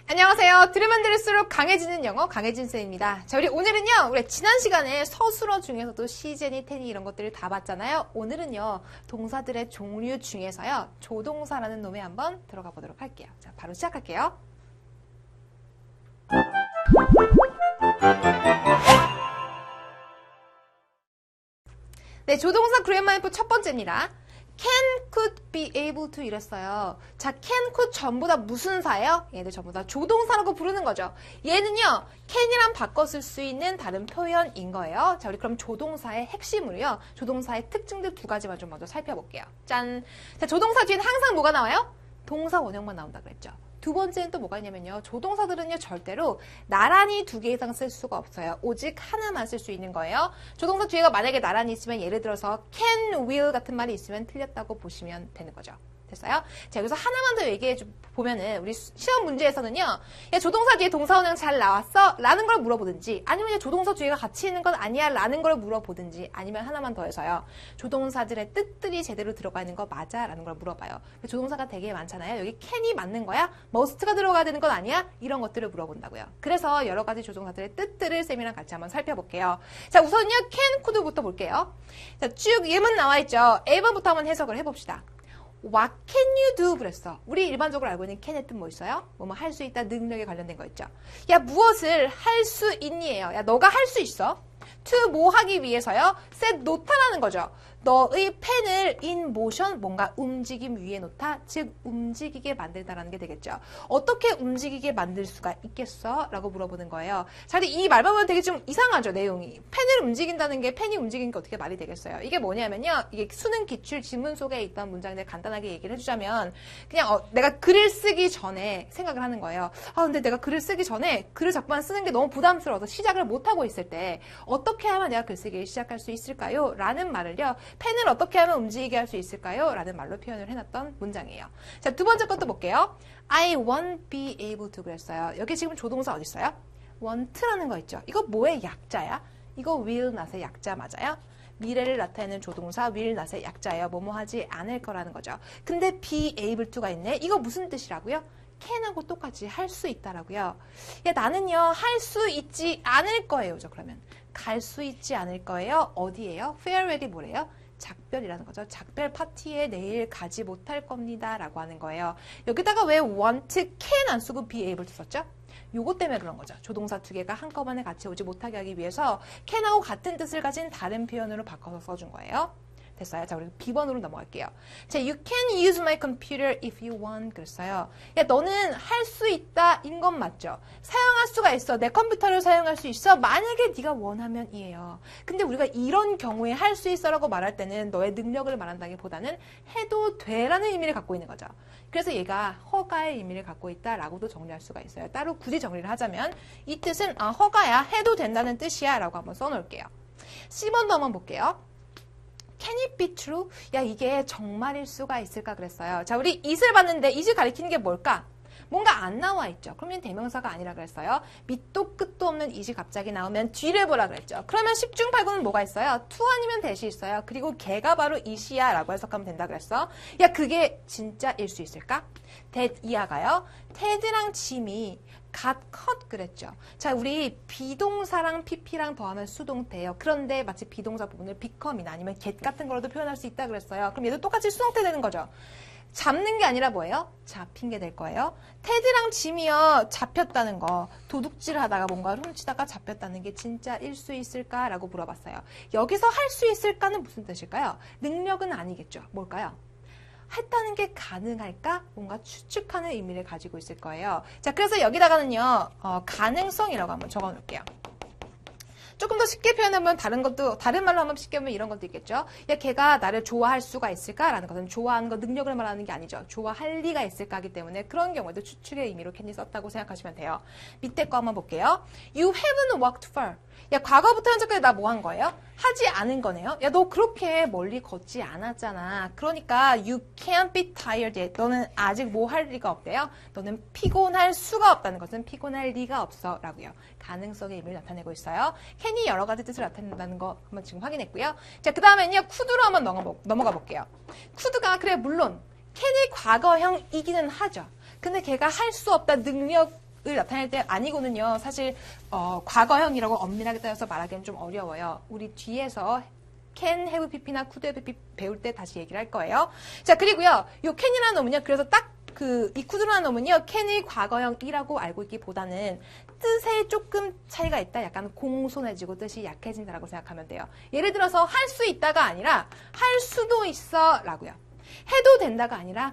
안녕하세요. 들으면 들을수록 강해지는 영어 강혜진쌤입니다. 자, 우리 오늘은요, 우리 지난 시간에 서술어 중에서도 시제니, 테니 이런 것들을 다 봤잖아요. 오늘은요, 동사들의 종류 중에서요, 조동사라는 놈에 한번 들어가 보도록 할게요. 자, 바로 시작할게요. 네, 조동사 그래머인프 첫 번째입니다. can, could, be able to 이랬어요. 자, can, could 전부 다 무슨 사예요? 얘들 전부 다 조동사라고 부르는 거죠. 얘는요, can이랑 바꿔 쓸 수 있는 다른 표현인 거예요. 자, 우리 그럼 조동사의 핵심으로요, 조동사의 특징들 두 가지만 좀 먼저 살펴볼게요. 짠! 자, 조동사 뒤에는 항상 뭐가 나와요? 동사 원형만 나온다 그랬죠. 두 번째는 또 뭐가 있냐면요. 조동사들은요, 절대로 나란히 두 개 이상 쓸 수가 없어요. 오직 하나만 쓸 수 있는 거예요. 조동사 뒤에가 만약에 나란히 있으면 예를 들어서 can, will 같은 말이 있으면 틀렸다고 보시면 되는 거죠. 됐어요? 자, 여기서 하나만 더 얘기해 보면은 우리 시험 문제에서는요. 야, 조동사 뒤에 동사 원형 잘 나왔어? 라는 걸 물어보든지, 아니면 야, 조동사 뒤에가 같이 있는 건 아니야? 라는 걸 물어보든지, 아니면 하나만 더 해서요. 조동사들의 뜻들이 제대로 들어가 있는 거 맞아? 라는 걸 물어봐요. 조동사가 되게 많잖아요. 여기 can이 맞는 거야? must가 들어가야 되는 건 아니야? 이런 것들을 물어본다고요. 그래서 여러 가지 조동사들의 뜻들을 쌤이랑 같이 한번 살펴볼게요. 자, 우선요. can, could부터 볼게요. 자, 쭉 예문 나와 있죠. 1번부터 한번 해석을 해봅시다. What can you do? 그랬어. 우리 일반적으로 알고 있는 can의 뜻 뭐 있어요? 뭐뭐 할 수 있다, 능력에 관련된 거 있죠. 야, 무엇을 할 수 있니예요. 야, 너가 할 수 있어. to 뭐 하기 위해서요? set 놓다라는 거죠. 너의 펜을 in motion, 뭔가 움직임 위에 놓다, 즉 움직이게 만들다라는 게 되겠죠. 어떻게 움직이게 만들 수가 있겠어? 라고 물어보는 거예요. 자, 근데 이 말만 보면 되게 좀 이상하죠, 내용이. 펜을 움직인다는 게, 펜이 움직이는 게 어떻게 말이 되겠어요? 이게 뭐냐면요, 이게 수능 기출 지문 속에 있던 문장들 간단하게 얘기를 해주자면, 그냥 내가 글을 쓰기 전에 생각을 하는 거예요. 아, 근데 내가 글을 쓰기 전에 글을 자꾸만 쓰는 게 너무 부담스러워서 시작을 못하고 있을 때 어떻게 하면 내가 글쓰기를 시작할 수 있을까요? 라는 말을요, 펜을 어떻게 하면 움직이게 할 수 있을까요? 라는 말로 표현을 해놨던 문장이에요. 자, 두 번째 것도 볼게요. I won't be able to 그랬어요. 여기 지금 조동사 어디 있어요? want라는 거 있죠. 이거 뭐의 약자야? 이거 will not의 약자 맞아요? 미래를 나타내는 조동사 will not의 약자예요. 뭐뭐 하지 않을 거라는 거죠. 근데 be able to가 있네. 이거 무슨 뜻이라고요? can하고 똑같이 할 수 있다라고요. 야, 나는요, 할 수 있지 않을 거예요. 그러면 갈 수 있지 않을 거예요. 어디예요? farewell이 뭐래요? 작별이라는 거죠. 작별 파티에 내일 가지 못할 겁니다. 라고 하는 거예요. 여기다가 왜 want, can 안 쓰고 be able to 썼죠? 요거 때문에 그런 거죠. 조동사 두 개가 한꺼번에 같이 오지 못하게 하기 위해서 can하고 같은 뜻을 가진 다른 표현으로 바꿔서 써준 거예요. 됐어요. 자, 우리 B번으로 넘어갈게요. 자, you can use my computer if you want. 그랬어요. 야, 너는 할 수 있다. 인 건 맞죠? 사용할 수가 있어. 내 컴퓨터를 사용할 수 있어. 만약에 네가 원하면 이에요. 근데 우리가 이런 경우에 할 수 있어라고 말할 때는 너의 능력을 말한다기보다는 해도 돼라는 의미를 갖고 있는 거죠. 그래서 얘가 허가의 의미를 갖고 있다라고도 정리할 수가 있어요. 따로 굳이 정리를 하자면 이 뜻은 허가야. 해도 된다는 뜻이야. 라고 한번 써놓을게요. C번도 한번 볼게요. Can it be true? 야, 이게 정말일 수가 있을까 그랬어요. 자, 우리 it을 봤는데 it을 가리키는 게 뭘까? 뭔가 안 나와 있죠. 그러면 대명사가 아니라 그랬어요. 밑도 끝도 없는 it이 갑자기 나오면 뒤를 보라 그랬죠. 그러면 10중 8구는 뭐가 있어요? to 아니면 that이 있어요. 그리고 걔가 바로 it이야 라고 해석하면 된다 그랬어. 야, 그게 진짜일 수 있을까? that 이하가요. ted랑 jim이 got cut 그랬죠. 자, 우리 비동사랑 pp랑 더하면 수동태예요. 그런데 마치 비동사 부분을 become이나 아니면 get 같은 거로도 표현할 수 있다 그랬어요. 그럼 얘도 똑같이 수동태 되는 거죠. 잡는 게 아니라 뭐예요? 잡힌 게 될 거예요. 테드랑 짐이요, 잡혔다는 거. 도둑질 하다가 뭔가를 훔치다가 잡혔다는 게 진짜일 수 있을까라고 물어봤어요. 여기서 할 수 있을까는 무슨 뜻일까요? 능력은 아니겠죠. 뭘까요? 했다는 게 가능할까? 뭔가 추측하는 의미를 가지고 있을 거예요. 자, 그래서 여기다가는요, 가능성이라고 한번 적어 놓을게요. 조금 더 쉽게 표현하면 다른 말로 한번 쉽게 하면 이런 것도 있겠죠. 야, 걔가 나를 좋아할 수가 있을까라는 것은 좋아하는 거, 능력을 말하는 게 아니죠. 좋아할 리가 있을까 하기 때문에 그런 경우에도 추측의 의미로 can이 썼다고 생각하시면 돼요. 밑에 거 한번 볼게요. You haven't walked far. 야, 과거부터 현재까지 나 뭐 한 거예요? 하지 않은 거네요. 야, 너 그렇게 멀리 걷지 않았잖아. 그러니까 you can't be tired yet. 너는 아직 뭐 할 리가 없대요. 너는 피곤할 수가 없다는 것은 피곤할 리가 없어 라고요. 가능성의 의미를 나타내고 있어요. can이 여러 가지 뜻을 나타낸다는 거 한번 지금 확인했고요. 자, 그 다음엔요, could로 한번 넘어가 볼게요. could가 그래 물론 can이 과거형이기는 하죠. 근데 걔가 할 수 없다 능력 나타낼 때 아니고는요. 사실 과거형이라고 엄밀하게 따져서 말하기는 좀 어려워요. 우리 뒤에서 can, have, pp나 could have pp 배울 때 다시 얘기를 할 거예요. 자, 그리고요. 요 can이라는 놈은요. 그래서 딱 이 could라는 놈은요. can의 과거형이라고 알고 있기보다는 뜻에 조금 차이가 있다. 약간 공손해지고 뜻이 약해진다라고 생각하면 돼요. 예를 들어서 할 수 있다가 아니라 할 수도 있어 라고요. 해도 된다가 아니라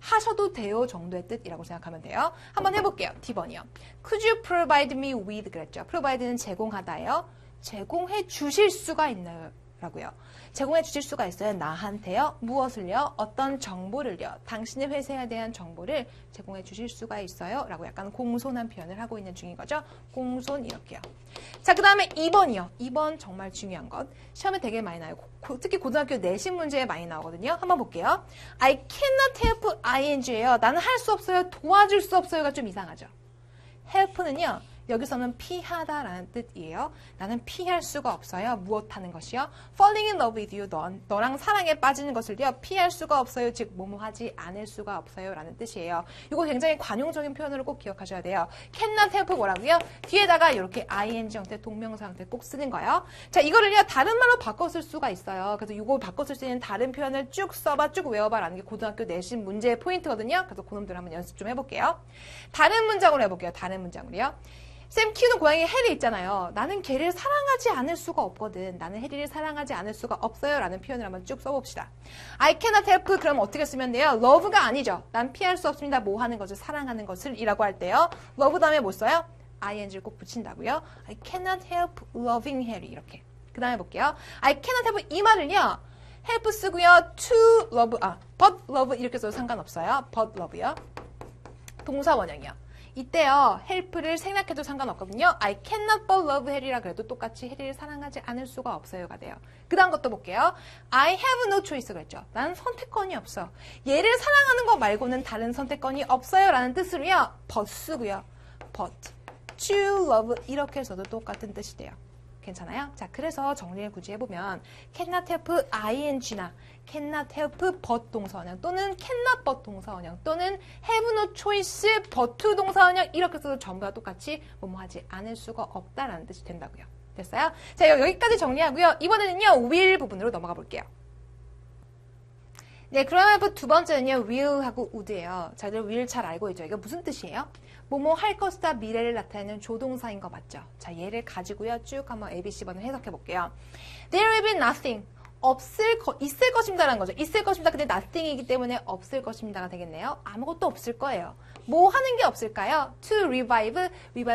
하셔도 돼요 정도의 뜻이라고 생각하면 돼요. 한번 해볼게요. D번이요. Could you provide me with 그랬죠. provide는 제공하다예요. 제공해 주실 수가 있나요? 라고요. 제공해 주실 수가 있어요. 나한테요. 무엇을요? 어떤 정보를요. 당신의 회사에 대한 정보를 제공해 주실 수가 있어요. 라고 약간 공손한 표현을 하고 있는 중인 거죠. 공손 이렇게요. 자, 그 다음에 2번이요. 2번 정말 중요한 것. 시험에 되게 많이 나요. 특히 고등학교 내신 문제에 많이 나오거든요. 한번 볼게요. I cannot help ing예요. 나는 할 수 없어요. 도와줄 수 없어요가 좀 이상하죠. help는요. 여기서는 피하다라는 뜻이에요. 나는 피할 수가 없어요. 무엇하는 것이요? Falling in love with you. 너랑 사랑에 빠지는 것을요. 피할 수가 없어요. 즉 뭐뭐 하지 않을 수가 없어요. 라는 뜻이에요. 이거 굉장히 관용적인 표현으로 꼭 기억하셔야 돼요. cannot help 뭐라고요? 뒤에다가 이렇게 ing 형태, 동명사 형태 꼭 쓰는 거예요. 자, 이거를요. 다른 말로 바꿔 쓸 수가 있어요. 그래서 이거 바꿔 쓸 수 있는 다른 표현을 쭉 써봐, 쭉 외워봐 라는 게 고등학교 내신 문제의 포인트거든요. 그래서 그놈들 한번 연습 좀 해볼게요. 다른 문장으로 해볼게요. 다른 문장으로요. 쌤 키우는 고양이 해리 있잖아요. 나는 걔를 사랑하지 않을 수가 없거든. 나는 해리를 사랑하지 않을 수가 없어요. 라는 표현을 한번 쭉 써봅시다. I cannot help 그럼 어떻게 쓰면 돼요? love가 아니죠. 난 피할 수 없습니다. 뭐 하는 것을 사랑하는 것을 이라고 할 때요. love 다음에 뭐 써요? ing를 꼭 붙인다고요. I cannot help loving Harry 이렇게. 그 다음에 볼게요. I cannot help 이 말을요. help 쓰고요. to love but love 이렇게 써도 상관없어요. but love요. 동사 원형이요. 이때요. help를 생략해도 상관없거든요. I cannot but love Harry라 그래도 똑같이 해리를 사랑하지 않을 수가 없어요가 돼요. 그 다음 것도 볼게요. I have no choice 그랬죠. 난 선택권이 없어. 얘를 사랑하는 거 말고는 다른 선택권이 없어요 라는 뜻으로요. but 쓰고요. but, to love 이렇게 써도 똑같은 뜻이 돼요. 괜찮아요? 자, 그래서 정리를 굳이 해보면 cannot help ing나 cannot help but 동사원형 또는 cannot but 동사원형 또는 have no choice but to 동사원형 이렇게 써도 전부 다 똑같이 뭐뭐 하지 않을 수가 없다라는 뜻이 된다고요. 됐어요? 자, 여기까지 정리하고요. 이번에는요. will 부분으로 넘어가 볼게요. 네, 그러면 두 번째는요. will하고 would예요. 자들 will 잘 알고 있죠? 이게 무슨 뜻이에요? 뭐뭐 할 것이다 미래를 나타내는 조동사인 거 맞죠? 자, 얘를 가지고요. 쭉 한번 ABC번을 해석해 볼게요. There will be nothing. 있을 것입니다라는 거죠. 있을 것입니다. 근데 nothing이기 때문에 없을 것입니다가 되겠네요. 아무것도 없을 거예요. 뭐 하는 게 없을까요? To revive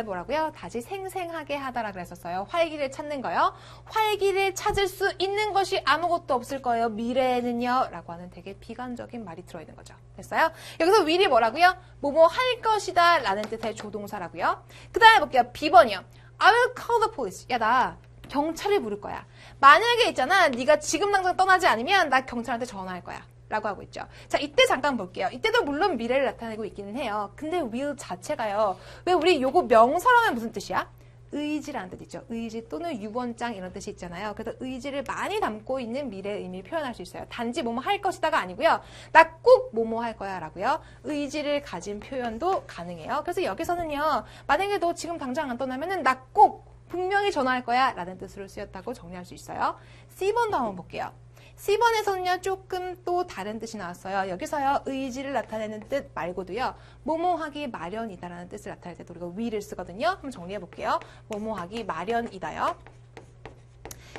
뭐라고요? 다시 생생하게 하다라 그랬었어요. 활기를 찾는 거요. 활기를 찾을 수 있는 것이 아무것도 없을 거예요. 미래에는요. 라고 하는 되게 비관적인 말이 들어있는 거죠. 됐어요? 여기서 will이 뭐라고요? 뭐뭐 할 것이다 라는 뜻의 조동사라고요. 그 다음에 볼게요. B번이요. I will call the police. 야, 나 경찰을 부를 거야. 만약에 있잖아. 네가 지금 당장 떠나지 않으면 나 경찰한테 전화할 거야. 라고 하고 있죠. 자, 이때 잠깐 볼게요. 이때도 물론 미래를 나타내고 있기는 해요. 근데 will 자체가요. 왜 우리 요거 명사로 하면 무슨 뜻이야? 의지라는 뜻 있죠. 의지 또는 유언장 이런 뜻이 있잖아요. 그래서 의지를 많이 담고 있는 미래의 의미를 표현할 수 있어요. 단지 뭐뭐 할 것이다가 아니고요. 나 꼭 뭐뭐 할 거야 라고요. 의지를 가진 표현도 가능해요. 그래서 여기서는요. 만약에 너 지금 당장 안 떠나면은 나 꼭 분명히 전화할 거야 라는 뜻으로 쓰였다고 정리할 수 있어요. C번도 한번 볼게요. C번에서는요, 조금 또 다른 뜻이 나왔어요. 여기서요, 의지를 나타내는 뜻 말고도요, 뭐뭐하기 마련이다라는 뜻을 나타낼 때도 우리가 will을 쓰거든요. 한번 정리해 볼게요. 뭐뭐하기 마련이다요.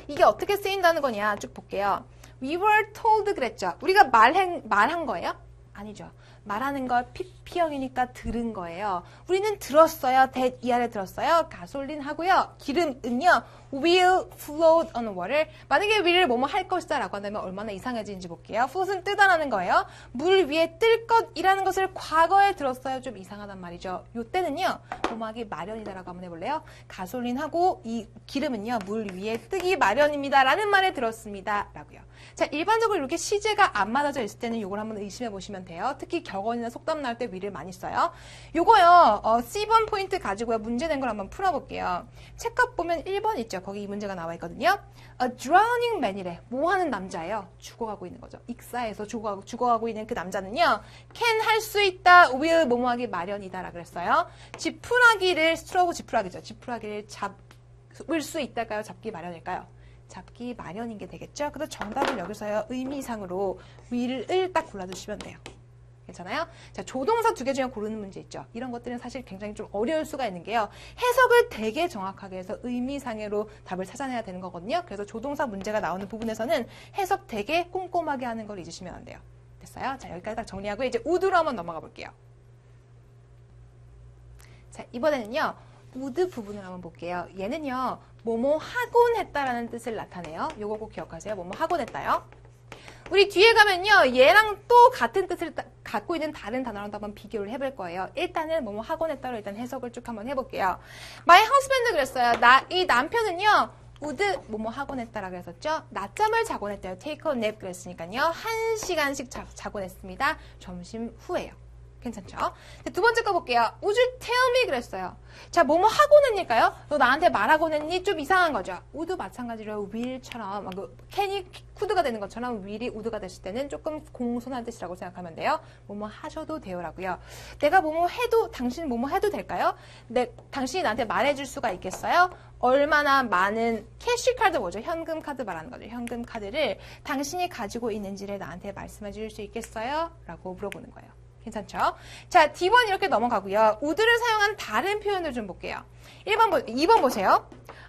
이게 어떻게 쓰인다는 거냐, 쭉 볼게요. We were told 그랬죠. 우리가 말한 거예요? 아니죠. 말하는 걸 PP형이니까 들은 거예요. 우리는 들었어요. that 이 아래 들었어요. 가솔린 하고요. 기름은요. will float on water. 만약에 will을 뭐뭐 할 것이다 라고 한다면 얼마나 이상해지는지 볼게요. float은 뜨다라는 거예요. 물 위에 뜰 것이라는 것을 과거에 들었어요. 좀 이상하단 말이죠. 요때는요. 뭐뭐하기 마련이다라고 한번 해볼래요? 가솔린하고 이 기름은요. 물 위에 뜨기 마련입니다. 라는 말을 들었습니다. 라고요. 자, 일반적으로 이렇게 시제가 안 맞아져 있을 때는 이걸 한번 의심해 보시면 돼요. 특히 격언이나 속담 나올 때 we를 많이 써요. 요거요, C번 포인트 가지고요. 문제 낸 걸 한번 풀어볼게요. 책값 보면 1번 있죠. 거기 이 문제가 나와 있거든요. A drowning man이래. 뭐 하는 남자예요? 죽어가고 있는 거죠. 익사에서 죽어가고 있는 그 남자는요. can 할 수 있다, will 뭐뭐 하기 마련이다라 그랬어요. 지푸라기를, 스트로브 지푸라기죠. 지푸라기를 잡을 수 있다까요? 잡기 마련일까요? 잡기 마련인 게 되겠죠? 그래서 정답은 여기서요. 의미상으로 will을 딱 골라주시면 돼요. 괜찮아요? 자, 조동사 2개 중에 고르는 문제 있죠. 이런 것들은 사실 굉장히 좀 어려울 수가 있는 게요. 해석을 되게 정확하게 해서 의미상으로 답을 찾아내야 되는 거거든요. 그래서 조동사 문제가 나오는 부분에서는 해석 되게 꼼꼼하게 하는 걸 잊으시면 안 돼요. 됐어요? 자, 여기까지 딱 정리하고 이제 우드로 한번 넘어가 볼게요. 자, 이번에는요. 우드 부분을 한번 볼게요. 얘는요. 뭐뭐 하곤 했다라는 뜻을 나타내요. 요거 꼭 기억하세요. 뭐뭐 하곤 했다요. 우리 뒤에 가면요. 얘랑 또 같은 뜻을 갖고 있는 다른 단어랑 한번 비교를 해볼 거예요. 일단은 뭐뭐 하곤 했다로 일단 해석을 쭉 한번 해볼게요. My husband 그랬어요. 이 남편은요. would 뭐뭐 하곤 했다라고 했었죠. 낮잠을 자곤 했대요. take a nap 그랬으니까요. 1시간씩 자곤 했습니다. 점심 후에요. 괜찮죠? 두 번째 거 볼게요. Would you tell me 그랬어요. 자, 뭐뭐 하곤 했니까요? 너 나한테 말하곤 했니? 좀 이상한 거죠. would 마찬가지로 will처럼 can이 could가 되는 것처럼 will이 would가 됐을 때는 조금 공손한 뜻이라고 생각하면 돼요. 뭐뭐 하셔도 돼요라고요. 내가 뭐뭐 해도 당신 뭐뭐 해도 될까요? 당신이 나한테 말해줄 수가 있겠어요? 얼마나 많은 캐시 카드 뭐죠? 현금 카드 말하는 거죠. 현금 카드를 당신이 가지고 있는지를 나한테 말씀해 줄 수 있겠어요? 라고 물어보는 거예요. 괜찮죠? 자, D1 이렇게 넘어가고요. would를 사용한 다른 표현을 좀 볼게요. 2번 보세요.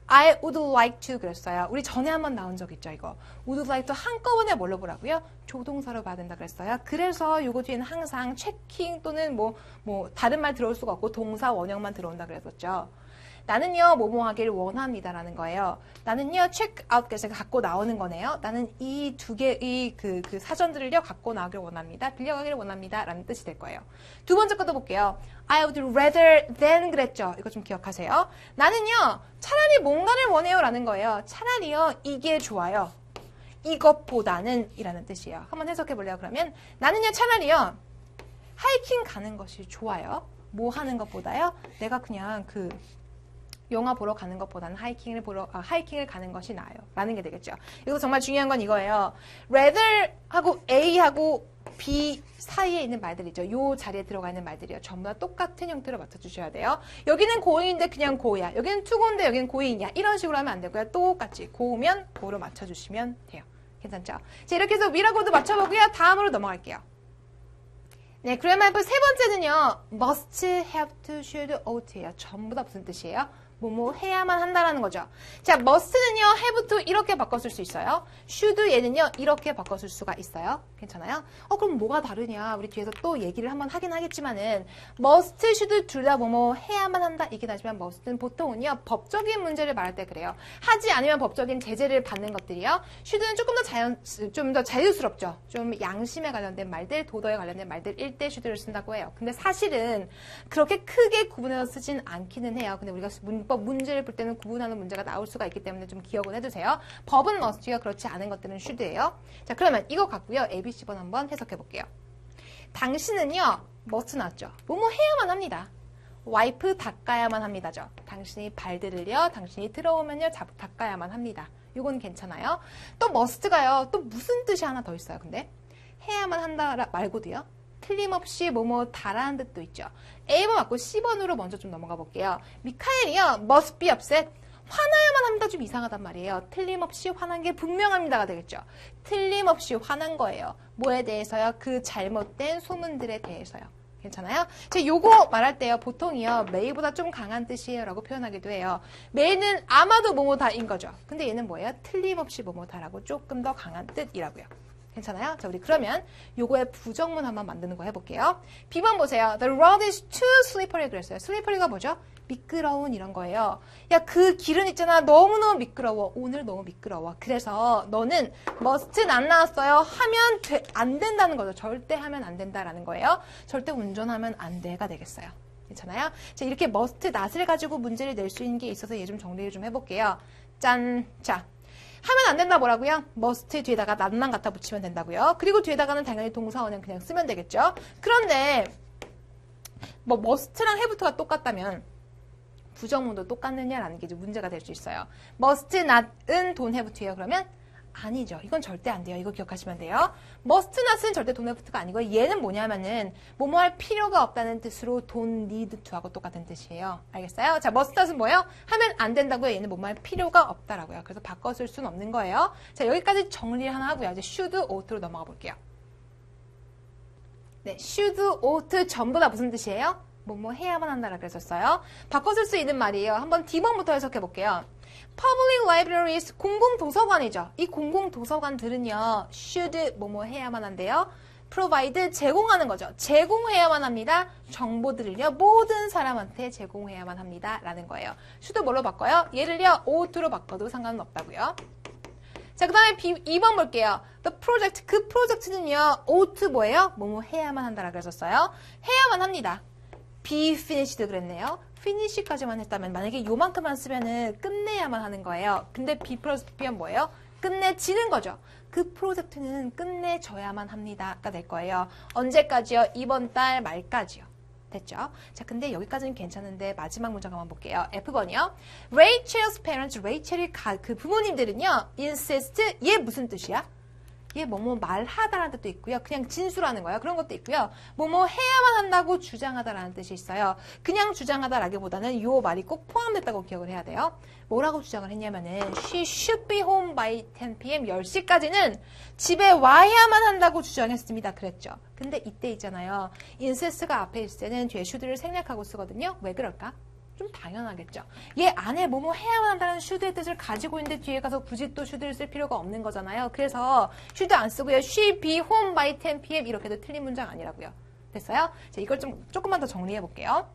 I would like to 그랬어요. 우리 전에 한번 나온 적 있죠, 이거. would like to 한꺼번에 뭘로 보라고요? 조동사로 봐야 된다 그랬어요. 그래서 요거 뒤에는 항상 체킹 또는 뭐 다른 말 들어올 수가 없고 동사 원형만 들어온다 그랬었죠. 나는요, 뭐뭐 하기를 원합니다라는 거예요. 나는요, 체크아웃 그래서 갖고 나오는 거네요. 나는 이 두 개의 그 사전들을요, 갖고 나오길 원합니다. 빌려가기를 원합니다. 라는 뜻이 될 거예요. 두 번째 것도 볼게요. I would rather than 그랬죠. 이거 좀 기억하세요. 나는요, 차라리 뭔가를 원해요. 라는 거예요. 차라리요, 이게 좋아요. 이것보다는 이라는 뜻이에요. 한번 해석해 볼래요, 그러면? 나는요, 차라리요, 하이킹 가는 것이 좋아요. 뭐 하는 것보다요? 내가 그냥 영화 보러 가는 것보다는 하이킹을 가는 것이 나아요. 라는 게 되겠죠. 이거 정말 중요한 건 이거예요. rather 하고 A하고 B 사이에 있는 말들이죠. 요 자리에 들어가 있는 말들이요. 전부 다 똑같은 형태로 맞춰주셔야 돼요. 여기는 고인인데 그냥 고야. 여기는 투고인데 여기는 고인이야. 이런 식으로 하면 안 되고요. 똑같이 고우면 고로 맞춰주시면 돼요. 괜찮죠? 자, 이렇게 해서 위라고도 맞춰보고요. 다음으로 넘어갈게요. 네, 그래마이프 세 번째는요. must, have to, should, ought예요. 전부 다 무슨 뜻이에요? 뭐뭐 해야만 한다라는 거죠. 자, must는요, have to 이렇게 바꿨을 수 있어요. should 얘는요, 이렇게 바꿨을 수가 있어요. 괜찮아요? 그럼 뭐가 다르냐? 우리 뒤에서 또 얘기를 한번 하긴 하겠지만은 must, should 둘 다 뭐뭐 해야만 한다 이긴 하지만 must는 보통은요, 법적인 문제를 말할 때 그래요. 하지 않으면 법적인 제재를 받는 것들이요. should는 조금 더 좀 더 자유스럽죠. 좀 양심에 관련된 말들, 도덕에 관련된 말들일 때 should를 쓴다고 해요. 근데 사실은 그렇게 크게 구분해서 쓰진 않기는 해요. 근데 우리가 문법 문제를 볼 때는 구분하는 문제가 나올 수가 있기 때문에 좀 기억을 해두세요. 법은 must요. 그렇지 않은 것들은 should예요. 자, 그러면 이거 갖고요. A, B, C번 한번 해석해 볼게요. 당신은요. must 나왔죠. 뭐뭐 해야만 합니다. 와이프 닦아야만 합니다죠. 당신이 발들을요. 당신이 들어오면요. 닦아야만 합니다. 이건 괜찮아요. 또 must가요. 또 무슨 뜻이 하나 더 있어요. 근데 해야만 한다 말고도요. 틀림없이 뭐뭐 다라는 뜻도 있죠. A번 맞고 C번으로 먼저 좀 넘어가 볼게요. 미카엘이요. must be upset. 화나야만 합니다. 좀 이상하단 말이에요. 틀림없이 화난 게 분명합니다가 되겠죠. 틀림없이 화난 거예요. 뭐에 대해서요? 그 잘못된 소문들에 대해서요. 괜찮아요? 제가 요거 말할 때요. 보통이요. may보다 좀 강한 뜻이에요. 라고 표현하기도 해요. may는 아마도 뭐뭐다인 거죠. 근데 얘는 뭐예요? 틀림없이 뭐뭐다라고 조금 더 강한 뜻이라고요. 괜찮아요? 자, 우리 그러면 요거의 부정문 한번 만드는 거 해볼게요. B번 보세요. The road is too slippery 그랬어요. slippery가 뭐죠? 미끄러운 이런 거예요. 야, 그 길은 있잖아. 너무너무 미끄러워. 오늘 너무 미끄러워. 그래서 너는 must는 안 나왔어요. 하면 안 된다는 거죠. 절대 하면 안 된다라는 거예요. 절대 운전하면 안 돼가 되겠어요. 괜찮아요? 자, 이렇게 must, not을 가지고 문제를 낼 수 있는 게 있어서 얘 좀 정리를 좀 해볼게요. 짠! 자. 하면 안 된다 뭐라고요? must 뒤에다가 not만 갖다 붙이면 된다고요. 그리고 뒤에다가는 당연히 동사원형 그냥 쓰면 되겠죠. 그런데 뭐 must랑 have가 똑같다면 부정문도 똑같느냐라는 게 이제 문제가 될 수 있어요. must not은 don't have to예요. 그러면 아니죠. 이건 절대 안 돼요. 이거 기억하시면 돼요. must not은 절대 don't have to가 아니고 얘는 뭐냐면은 뭐뭐 할 필요가 없다는 뜻으로 don't need to하고 똑같은 뜻이에요. 알겠어요? 자, must not은 뭐예요? 하면 안 된다고요. 얘는 뭐뭐 할 필요가 없다라고요. 그래서 바꿔 쓸 수는 없는 거예요. 자, 여기까지 정리를 하나 하고요. 이제 should, ought로 넘어가 볼게요. 네, should, ought 전부 다 무슨 뜻이에요? 뭐뭐 해야만 한다라고 그랬었어요. 바꿔 쓸 수 있는 말이에요. 한번 D번부터 해석해 볼게요. Public libraries, 공공도서관이죠. 이 공공도서관들은요, should 뭐뭐 해야만 한대요. provide, 제공하는 거죠. 제공해야만 합니다. 정보들을요, 모든 사람한테 제공해야만 합니다. 라는 거예요. should 뭘로 바꿔요? 얘를요, ouught로 바꿔도 상관은 없다고요. 자, 그 다음에 2번 볼게요. The project, 그 프로젝트는요, ought 뭐예요? 뭐뭐 해야만 한다라고 그랬었어요. 해야만 합니다. be finished 그랬네요. finish까지만 했다면 만약에 요만큼만 쓰면은 끝내야만 하는 거예요. 근데 be 플러스 b면 뭐예요? 끝내지는 거죠. 그 프로젝트는 끝내줘야만 합니다가 될 거예요. 언제까지요? 이번 달 말까지요. 됐죠? 자, 근데 여기까지는 괜찮은데 마지막 문장 한번 볼게요. F번이요. Rachel's parents, 레이첼의 그 부모님들은요, insist, 얘 무슨 뜻이야? 얘 뭐뭐 말하다라는 뜻도 있고요. 그냥 진술하는 거예요. 그런 것도 있고요. 뭐뭐 해야만 한다고 주장하다라는 뜻이 있어요. 그냥 주장하다라기보다는 요 말이 꼭 포함됐다고 기억을 해야 돼요. 뭐라고 주장을 했냐면은 She should be home by 10 p.m. 10시까지는 집에 와야만 한다고 주장했습니다. 그랬죠. 근데 이때 있잖아요. insist가 앞에 있을 때는 뒤에 should를 생략하고 쓰거든요. 왜 그럴까? 좀 당연하겠죠. 얘 안에 뭐뭐 해야만 한다는 should의 뜻을 가지고 있는데 뒤에 가서 굳이 또 should를 쓸 필요가 없는 거잖아요. 그래서 should 안 쓰고요. She be home by 10 p.m. 이렇게도 틀린 문장 아니라고요. 됐어요? 자, 이걸 조금만 더 정리해 볼게요.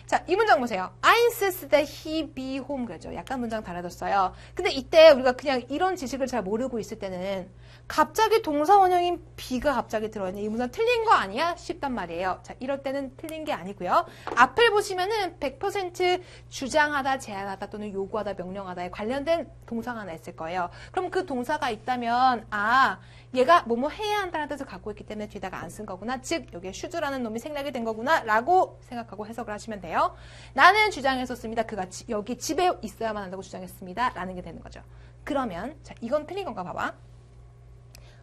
자, 이 문장 보세요. I insist that he be home 그랬죠. 약간 문장 달라졌어요. 근데 이때 우리가 그냥 이런 지식을 잘 모르고 있을 때는 갑자기 동사 원형인 be가 갑자기 들어있는 이 문장 틀린 거 아니야? 싶단 말이에요. 자, 이럴 때는 틀린 게 아니고요. 앞을 보시면은 100% 주장하다, 제안하다 또는 요구하다, 명령하다에 관련된 동사가 하나 있을 거예요. 그럼 그 동사가 있다면 아, 얘가 뭐뭐 해야 한다는 뜻을 갖고 있기 때문에 뒤에다가 안 쓴 거구나. 즉, 여기에 should라는 놈이 생략이 된 거구나 라고 생각하고 해석을 하시면 돼요. 나는 주장했었습니다. 그가 여기 집에 있어야만 한다고 주장했습니다. 라는 게 되는 거죠. 그러면 자, 이건 틀린 건가 봐봐.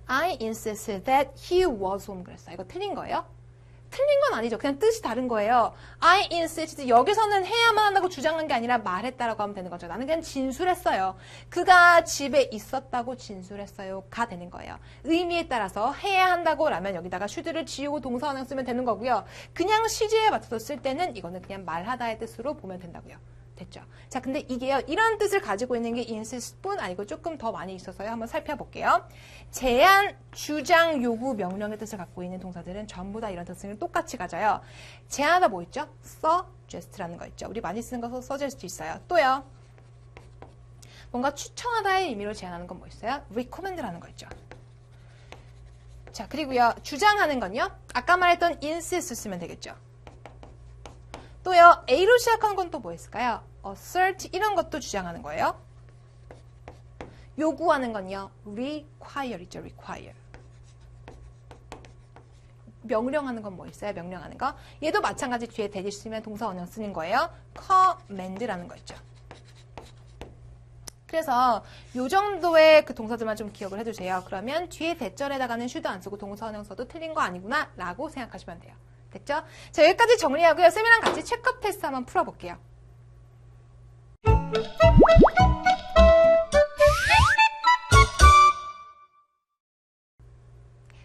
I insisted that he was home 그랬어. 이거 틀린 거예요? 틀린 건 아니죠. 그냥 뜻이 다른 거예요. I insisted 여기서는 해야만 한다고 주장한 게 아니라 말했다라고 하면 되는 거죠. 나는 그냥 진술했어요. 그가 집에 있었다고 진술했어요가 되는 거예요. 의미에 따라서 해야 한다고 라면 여기다가 should를 지우고 동사원형 쓰면 되는 거고요. 그냥 시제에 맞춰서 쓸 때는 이거는 그냥 말하다의 뜻으로 보면 된다고요. 됐죠? 자, 근데 이게요, 이런 뜻을 가지고 있는 게 insist뿐 아니고 조금 더 많이 있어서요. 한번 살펴볼게요. 제안, 주장, 요구, 명령의 뜻을 갖고 있는 동사들은 전부 다 이런 특성을 똑같이 가져요. 제안하다 뭐 있죠? suggest라는 거 있죠. 우리 많이 쓰는 거 suggest 있어요. 또요. 뭔가 추천하다의 의미로 제안하는 건 뭐 있어요? recommend라는 거 있죠. 자, 그리고요, 주장하는 건요. 아까 말했던 insist 쓰면 되겠죠. 또요, A로 시작하는 건 또 뭐 있을까요? assert 이런 것도 주장하는 거예요. 요구하는 건요, require 있죠, require. 명령하는 건 뭐 있어요? 명령하는 거. 얘도 마찬가지 뒤에 대지 쓰면 동사 원형 쓰는 거예요. command라는 거 있죠. 그래서 요 정도의 그 동사들만 좀 기억을 해두세요. 그러면 뒤에 대절에다가는 should 안 쓰고 동사 원형 써도 틀린 거 아니구나 라고 생각하시면 돼요. 됐죠? 자, 여기까지 정리하고요. 쌤이랑 같이 체크업 테스트 한번 풀어볼게요.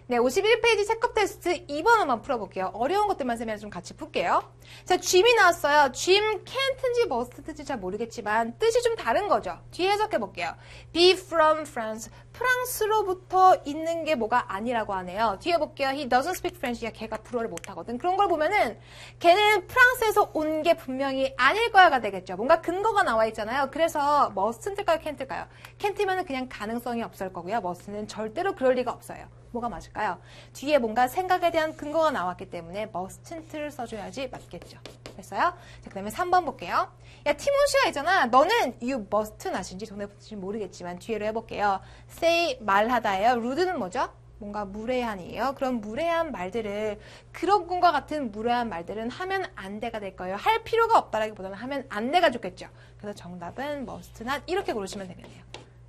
네, 51페이지 체크업 테스트 2번 한번 풀어볼게요. 어려운 것들만 쌤이랑 좀 같이 풀게요. 자, gym이 나왔어요. gym can't인지 must인지 잘 모르겠지만 뜻이 좀 다른 거죠. 뒤에 해석해볼게요. be from France. 프랑스로부터 있는 게 뭐가 아니라고 하네요. 뒤에 볼게요. He doesn't speak French. 야, 걔가 불어를 못하거든. 그런 걸 보면은 걔는 프랑스에서 온 게 분명히 아닐 거야가 되겠죠. 뭔가 근거가 나와 있잖아요. 그래서 must일까요? can't일까요? can't면은 그냥 가능성이 없을 거고요. must는 절대로 그럴 리가 없어요. 뭐가 맞을까요? 뒤에 뭔가 생각에 대한 근거가 나왔기 때문에 mustn't를 써줘야지 맞겠죠. 됐어요? 자, 그 다음에 3번 볼게요. 야, 티모시가 있잖아. 너는 you must 나신지 정답인지 모르겠지만 뒤에로 해볼게요. say 말하다예요. rude는 뭐죠? 뭔가 무례한이에요. 그럼 무례한 말들을 그런 것과 같은 무례한 말들은 하면 안 돼가 될 거예요. 할 필요가 없다라기보다는 하면 안 돼가 좋겠죠. 그래서 정답은 must not 이렇게 고르시면 되겠네요.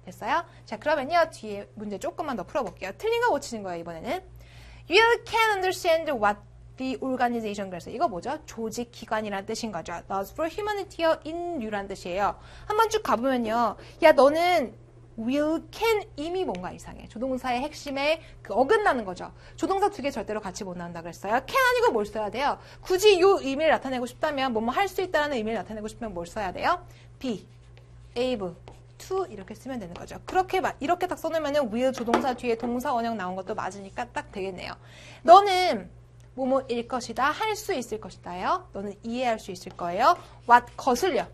됐어요? 자, 그러면요 뒤에 문제 조금만 더 풀어볼게요. 틀린 거 고치는 거예요. 이번에는 You can understand what the organization 그래서 이거 뭐죠? 조직 기관이라는 뜻인 거죠. Does for humanity in you라는 뜻이에요. 한번 쭉 가보면요. 야, 너는 will, can 이미 뭔가 이상해. 조동사의 핵심에 그 어긋나는 거죠. 조동사 두 개 절대로 같이 못 나온다 그랬어요. can 아니고 뭘 써야 돼요? 굳이 이 의미를 나타내고 싶다면 뭐뭐 할 수 있다는 의미를 나타내고 싶으면 뭘 써야 돼요? be, able, to 이렇게 쓰면 되는 거죠. 이렇게 딱 써놓으면 will 조동사 뒤에 동사 원형 나온 것도 맞으니까 딱 되겠네요. 너는 뭐뭐일 것이다. 할 수 있을 것이다요. 너는 이해할 수 있을 거예요. what 것을요.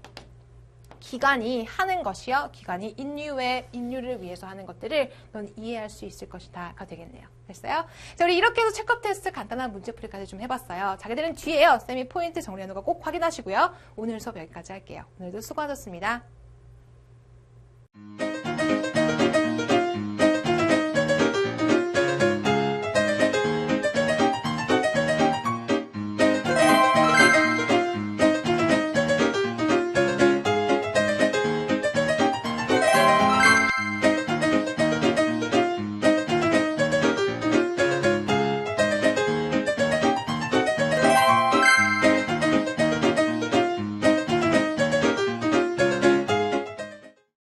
기관이 하는 것이요. 기관이 인류를 위해서 하는 것들을 넌 이해할 수 있을 것이다가 되겠네요. 됐어요? 자, 우리 이렇게 해서 체크업 테스트 간단한 문제풀이까지 좀 해봤어요. 자기들은 뒤에요. 쌤이 포인트 정리하는 거 꼭 확인하시고요. 오늘 수업 여기까지 할게요. 오늘도 수고하셨습니다.